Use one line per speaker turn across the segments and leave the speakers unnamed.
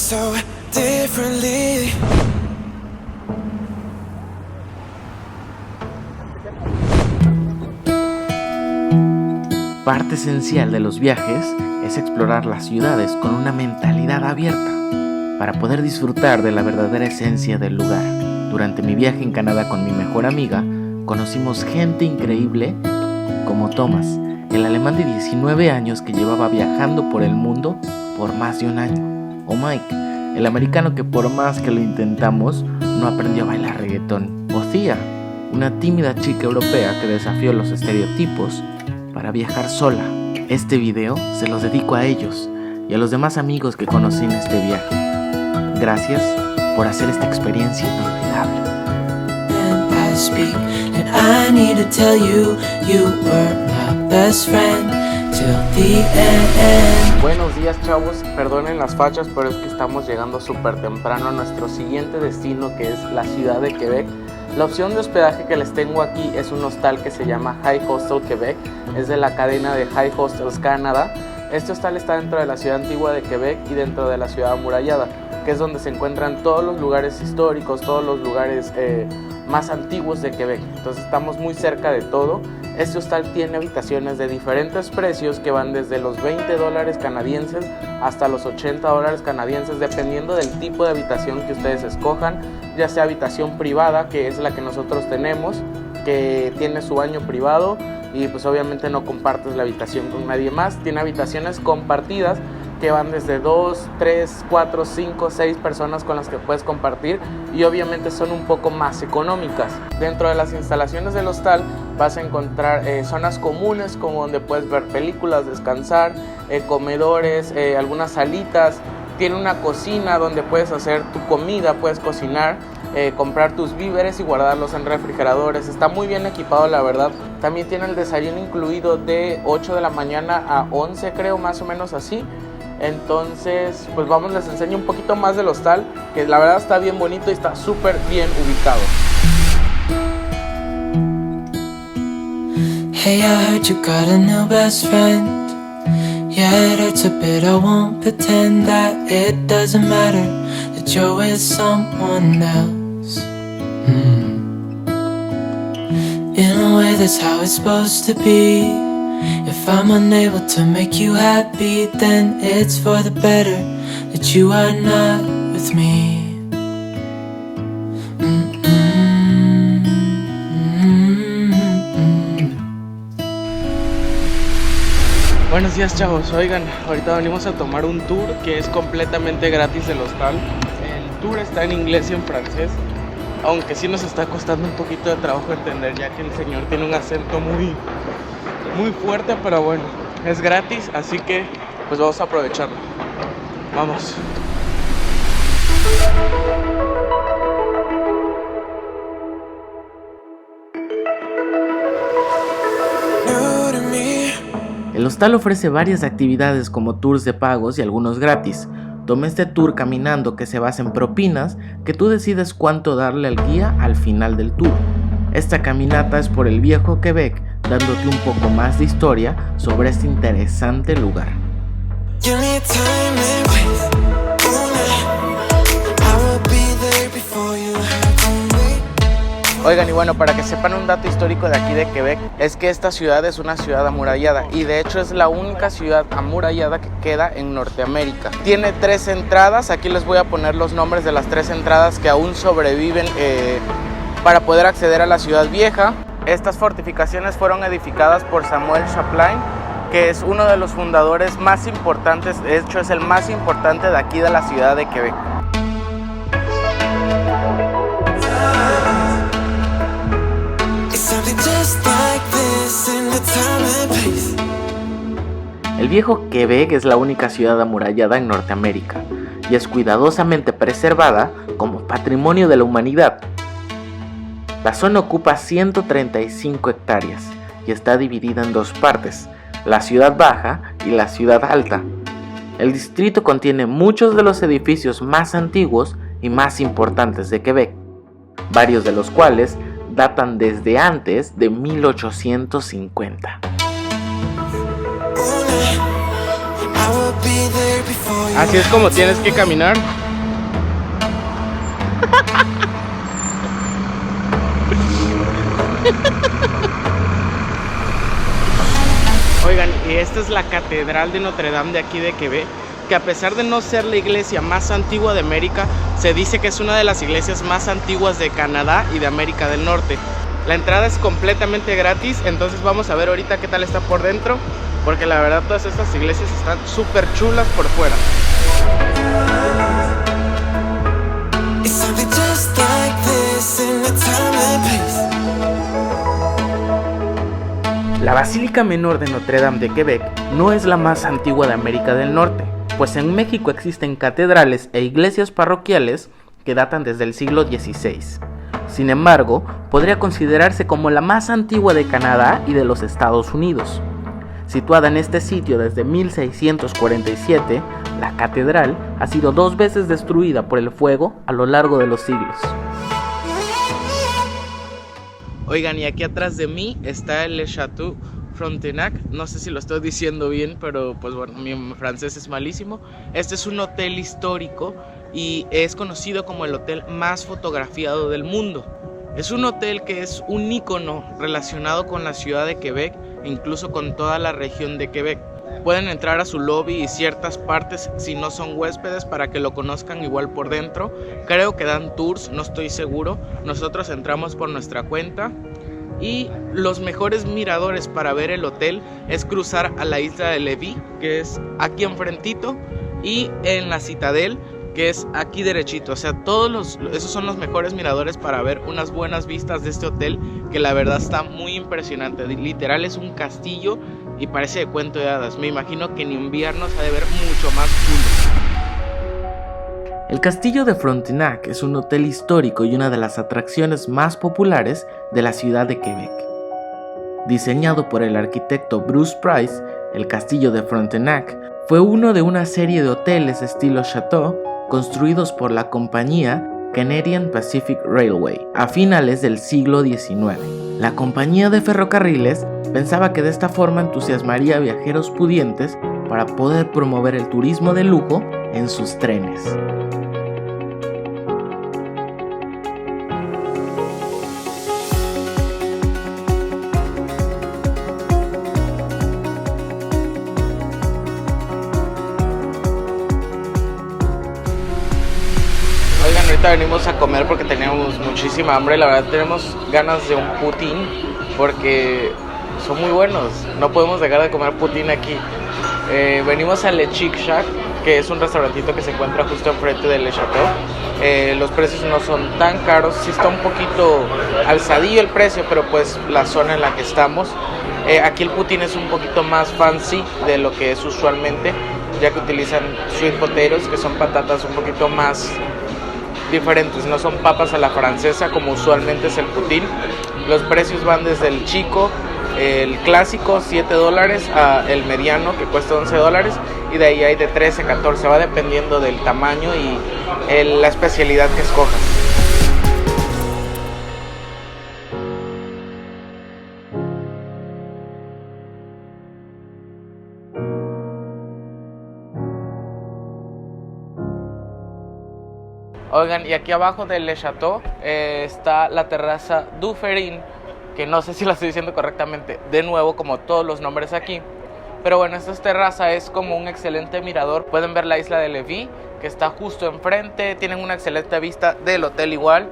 so differently.
Parte esencial de los viajes es explorar las ciudades con una mentalidad abierta para poder disfrutar de la verdadera esencia del lugar. Durante mi viaje en Canadá con mi mejor amiga, conocimos gente increíble como Thomas, el alemán de 19 años que llevaba viajando por el mundo por más de un año, o Mike, el americano que por más que lo intentamos, no aprendió a bailar reggaetón, o Thea, una tímida chica europea que desafió los estereotipos para viajar sola. Este video se los dedico a ellos y a los demás amigos que conocí en este viaje. Gracias por hacer esta experiencia inolvidable. Buenos días, chavos, perdonen las fachas, pero es que estamos llegando súper temprano a nuestro siguiente destino, que es la ciudad de Quebec. La opción de hospedaje que les tengo aquí es un hostal que se llama High Hostel Quebec, es de la cadena de High Hostels Canada. Este hostal está dentro de la ciudad antigua de Quebec y dentro de la ciudad amurallada, que es donde se encuentran todos los lugares históricos, todos los lugares más antiguos de Quebec. Entonces estamos muy cerca de todo. Este hostal tiene habitaciones de diferentes precios que van desde los $20 canadienses hasta los $80 canadienses, dependiendo del tipo de habitación que ustedes escojan, ya sea habitación privada, que es la que nosotros tenemos, que tiene su baño privado y pues obviamente no compartes la habitación con nadie más. Tiene habitaciones compartidas que van desde 2, 3, 4, 5, 6 personas con las que puedes compartir y obviamente son un poco más económicas. Dentro de las instalaciones del hostal vas a encontrar zonas comunes como donde puedes ver películas, descansar, comedores, algunas salitas. Tiene una cocina donde puedes hacer tu comida, puedes cocinar, comprar tus víveres y guardarlos en refrigeradores. Está muy bien equipado, la verdad. También tiene el desayuno incluido de 8 de la mañana a 11, creo, más o menos así. Entonces, pues vamos, les enseño un poquito más del hostal, que la verdad está bien bonito y está súper bien ubicado.
Hey, I heard you got a new best friend. Yeah, it hurts a bit, I won't pretend that it doesn't matter, that you're with someone else. In a way, that's how it's supposed to be. If I'm unable to make you happy, then it's for the better that you are not with me.
Buenos días, chavos. Oigan, ahorita venimos a tomar un tour que es completamente gratis del hostal. El tour está en inglés y en francés, aunque sí nos está costando un poquito de trabajo entender, ya que el señor tiene un acento muy fuerte, pero bueno, es gratis, así que pues vamos a aprovecharlo. Vamos. El hostal ofrece varias actividades como tours de pagos y algunos gratis. Toma este tour caminando que se basa en propinas, que tú decides cuánto darle al guía al final del tour. Esta caminata es por el viejo Quebec, dándote un poco más de historia sobre este interesante lugar. Oigan, y bueno, para que sepan un dato histórico de aquí de Quebec, es que esta ciudad es una ciudad amurallada y de hecho es la única ciudad amurallada que queda en Norteamérica. Tiene 3 entradas, aquí les voy a poner los nombres de las 3 entradas que aún sobreviven para poder acceder a la ciudad vieja. Estas fortificaciones fueron edificadas por Samuel Champlain, que es uno de los fundadores más importantes, de hecho es el más importante de aquí de la ciudad de Quebec. El viejo Quebec es la única ciudad amurallada en Norteamérica y es cuidadosamente preservada como patrimonio de la humanidad. La zona ocupa 135 hectáreas y está dividida en 2 partes, la ciudad baja y la ciudad alta. El distrito contiene muchos de los edificios más antiguos y más importantes de Quebec, varios de los cuales datan desde antes de 1850. Así es como tienes que caminar. Oigan, y esta es la Catedral de Notre Dame de aquí de Quebec, que a pesar de no ser la iglesia más antigua de América, se dice que es una de las iglesias más antiguas de Canadá y de América del Norte. La entrada es completamente gratis, entonces vamos a ver ahorita qué tal está por dentro, porque la verdad todas estas iglesias están súper chulas por fuera. La Basílica Menor de Notre Dame de Quebec no es la más antigua de América del Norte, pues en México existen catedrales e iglesias parroquiales que datan desde el siglo XVI. Sin embargo, podría considerarse como la más antigua de Canadá y de los Estados Unidos. Situada en este sitio desde 1647, la catedral ha sido 2 veces destruida por el fuego a lo largo de los siglos. Oigan, y aquí atrás de mí está el Le Château Frontenac. No sé si lo estoy diciendo bien, pero pues bueno, mi francés es malísimo. Este es un hotel histórico y es conocido como el hotel más fotografiado del mundo. Es un hotel que es un ícono relacionado con la ciudad de Quebec e incluso con toda la región de Quebec. Pueden entrar a su lobby y ciertas partes si no son huéspedes para que lo conozcan igual por dentro. Creo que dan tours, no estoy seguro. Nosotros entramos por nuestra cuenta. Y los mejores miradores para ver el hotel es cruzar a la isla de Lévis, que es aquí enfrentito, y en la Citadel, que es aquí derechito. O sea, esos son los mejores miradores para ver unas buenas vistas de este hotel, que la verdad está muy impresionante. Literal es un castillo y parece de cuento de hadas. Me imagino que en invierno se ha de ver mucho más chulo. El Castillo de Frontenac es un hotel histórico y una de las atracciones más populares de la ciudad de Quebec. Diseñado por el arquitecto Bruce Price, el Castillo de Frontenac fue uno de una serie de hoteles estilo Chateau construidos por la compañía Canadian Pacific Railway a finales del siglo XIX. La compañía de ferrocarriles pensaba que de esta forma entusiasmaría a viajeros pudientes para poder promover el turismo de lujo en sus trenes. Ahorita venimos a comer porque teníamos muchísima hambre. La verdad tenemos ganas de un poutine porque son muy buenos. No podemos dejar de comer poutine aquí. Venimos a Le Chic Shack, que es un restaurantito que se encuentra justo enfrente del Le Château. Los precios no son tan caros. Sí está un poquito alzadillo el precio, pero pues la zona en la que estamos. Aquí el poutine es un poquito más fancy de lo que es usualmente, ya que utilizan sweet potatoes, que son patatas un poquito más diferentes, no son papas a la francesa como usualmente es el poutine. Los precios van desde el chico, el clásico, $7, a el mediano, que cuesta $11, y de ahí hay de 13, 14, va dependiendo del tamaño y la especialidad que escojas. Oigan, y aquí abajo del Le Château está la terraza Dufferin, que no sé si la estoy diciendo correctamente, de nuevo como todos los nombres aquí. Pero bueno, esta terraza es como un excelente mirador. Pueden ver la isla de Lévis, que está justo enfrente. Tienen una excelente vista del hotel igual.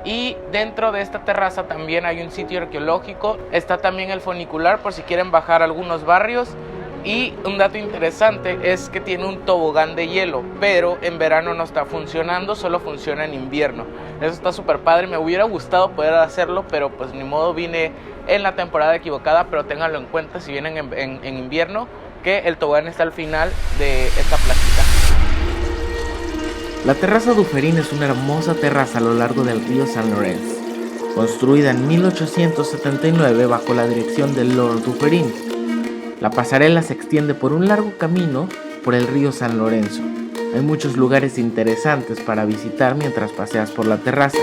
Y dentro de esta terraza también hay un sitio arqueológico. Está también el funicular por si quieren bajar algunos barrios. Y un dato interesante es que tiene un tobogán de hielo, pero en verano no está funcionando, solo funciona en invierno. Eso está súper padre, me hubiera gustado poder hacerlo, pero pues ni modo, vine en la temporada equivocada. Pero ténganlo en cuenta si vienen en invierno, que el tobogán está al final de esta placita. La terraza Dufferin es una hermosa terraza a lo largo del río San Lorenzo, construida en 1879 bajo la dirección de Lord Dufferin. La pasarela se extiende por un largo camino por el río San Lorenzo. Hay muchos lugares interesantes para visitar mientras paseas por la terraza.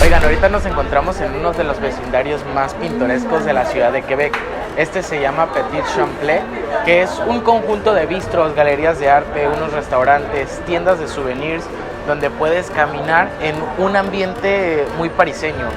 Oigan, ahorita nos encontramos en uno de los vecindarios más pintorescos de la ciudad de Quebec. Este se llama Petit Champlain, que es un conjunto de bistros, galerías de arte, unos restaurantes, tiendas de souvenirs, donde puedes caminar en un ambiente muy pariseño.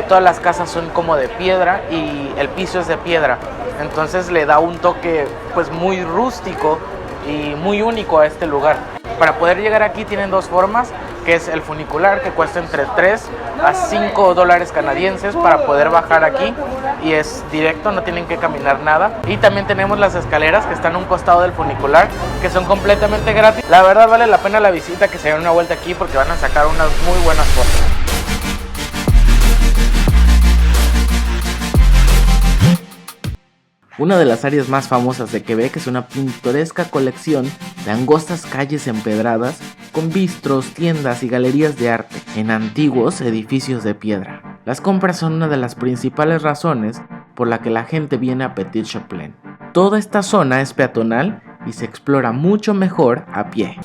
Todas las casas son como de piedra y el piso es de piedra, entonces le da un toque pues muy rústico y muy único a este lugar. Para poder llegar aquí tienen dos formas, que es el funicular, que cuesta entre 3 a 5 dólares canadienses para poder bajar aquí, y es directo, no tienen que caminar nada. Y también tenemos las escaleras que están a un costado del funicular, que son completamente gratis. La verdad vale la pena la visita, que se den una vuelta aquí porque van a sacar unas muy buenas fotos. Una de las áreas más famosas de Quebec es una pintoresca colección de angostas calles empedradas con bistros, tiendas y galerías de arte en antiguos edificios de piedra. Las compras son una de las principales razones por la que la gente viene a Petit Champlain. Toda esta zona es peatonal y se explora mucho mejor a pie.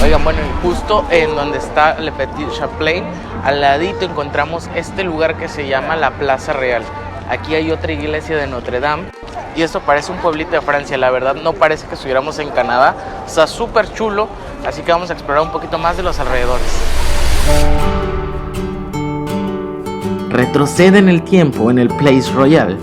Oigan, bueno, y justo en donde está Le Petit Champlain, al ladito encontramos este lugar que se llama la Plaza Real. Aquí hay otra iglesia de Notre Dame y esto parece un pueblito de Francia, la verdad no parece que estuviéramos en Canadá. Está súper chulo, así que vamos a explorar un poquito más de los alrededores. Retrocede en el tiempo en el Place Royal,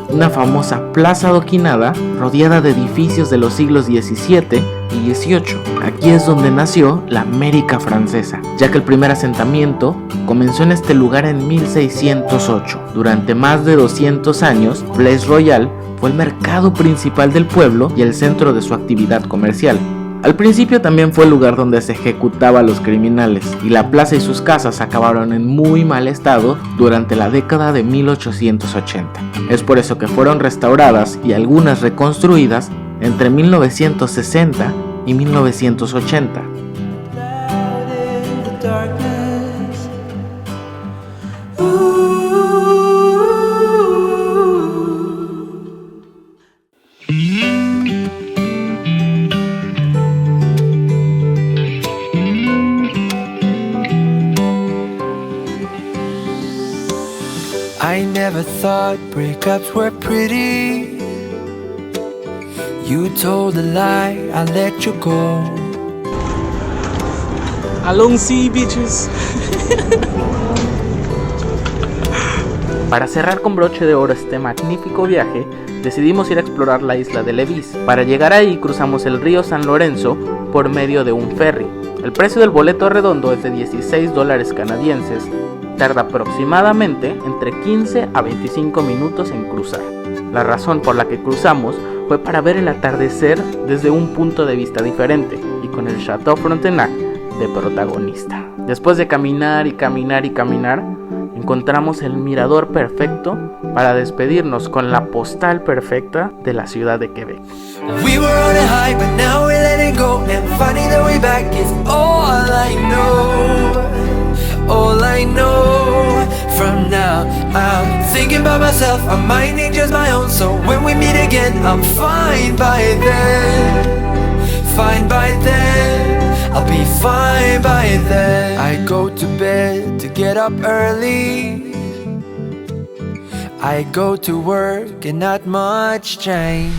una famosa plaza adoquinada rodeada de edificios de los siglos XVII y XVIII. Aquí es donde nació la América francesa, ya que el primer asentamiento comenzó en este lugar en 1608. Durante más de 200 años, Place Royal fue el mercado principal del pueblo y el centro de su actividad comercial. Al principio también fue el lugar donde se ejecutaba a los criminales, y la plaza y sus casas acabaron en muy mal estado durante la década de 1880. Es por eso que fueron restauradas y algunas reconstruidas entre 1960 y 1980.
I never thought breakups were pretty. You told a lie, I let you go.
Along sea, bitches. Para cerrar con broche de oro este magnífico viaje, decidimos ir a explorar la isla de Lévis. Para llegar ahí cruzamos el río San Lorenzo por medio de un ferry. El precio del boleto redondo es de 16 dólares canadienses. Tarda aproximadamente entre 15 a 25 minutos en cruzar. La razón por la que cruzamos fue para ver el atardecer desde un punto de vista diferente y con el Chateau Frontenac de protagonista. Después de caminar y caminar y caminar, encontramos el mirador perfecto para despedirnos con la postal perfecta de la ciudad de Quebec.
We were on a high, but now we're letting go, and finding the way back is all I know. All I know. From now, I'm thinking about myself, I'm minding just my own. So when we meet again, I'm fine by then. Fine by then, I'll be fine by then. I go to bed to get up early. I go to work and not much change.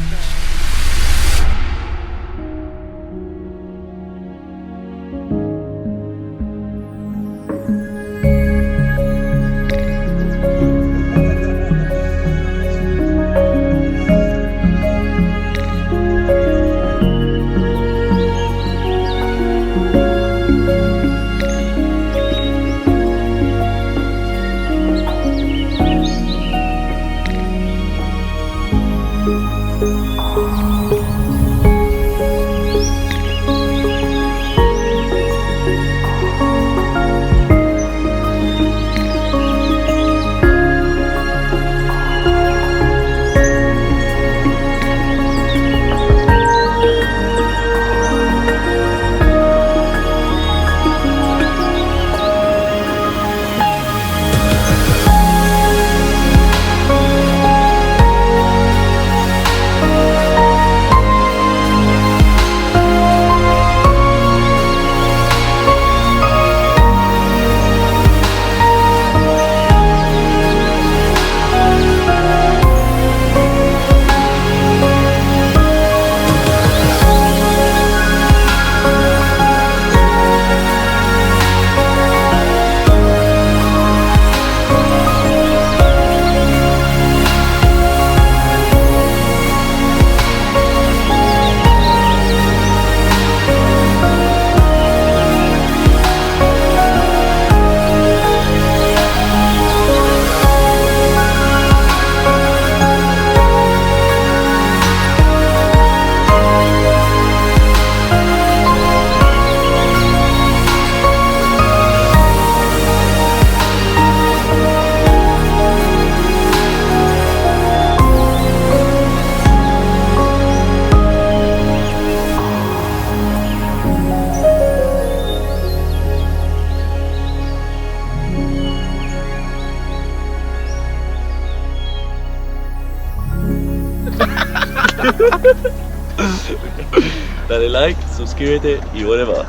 Dale like, suscríbete y au revoir.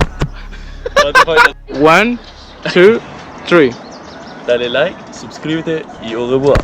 1, 2, 3.
Dale like, suscríbete y au revoir.